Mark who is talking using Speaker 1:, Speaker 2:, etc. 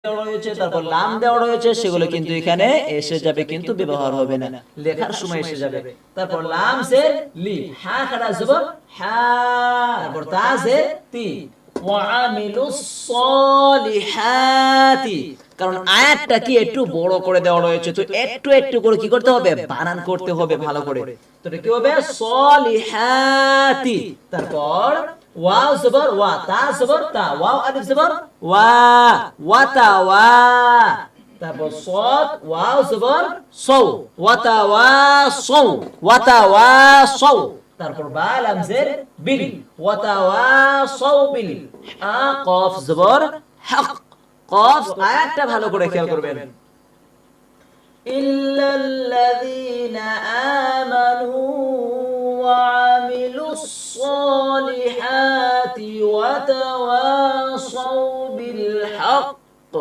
Speaker 1: দেওয়া রয়েছে, তারপর লাম দেওয়া রয়েছে, সেগুলো কিন্তু এখানে এসে যাবে, কিন্তু ব্যবহার হবে না, লেখার সময় এসে যাবে। তারপর লাম জের লি, হা খাড়া জবর হা, তারপর তা জের তি, ওয়ামিলুস সলিহাতি। কারণ আয়াতটা কি একটু বড় করে দেওয়া রয়েছে, তো একটু একটু করে কি করতে হবে, বানান করতে হবে ভালো করে। তো এটা কি হবে, সলিহাতি। তারপর ওয়াও জবর ওয়া, তা জবর তা, ওয়াও আলিফ জবর ওয়া, ওয়াতা ওয়া। তারপর সদ ওয়াও জবর সৌ, ওয়াতা ওয়া সৌ, ওয়াতা ওয়া সৌ। তারপর বা লাম জের বিল, ওয়াতা ওয়া সৌ বিল। হা কফ জবর হক, কফ। আয়াতটা ভালো করে খেয়াল করবেন। ইল্লাল্লাযীনা আমানু وعملوا الصالحات وتواصوا بالحق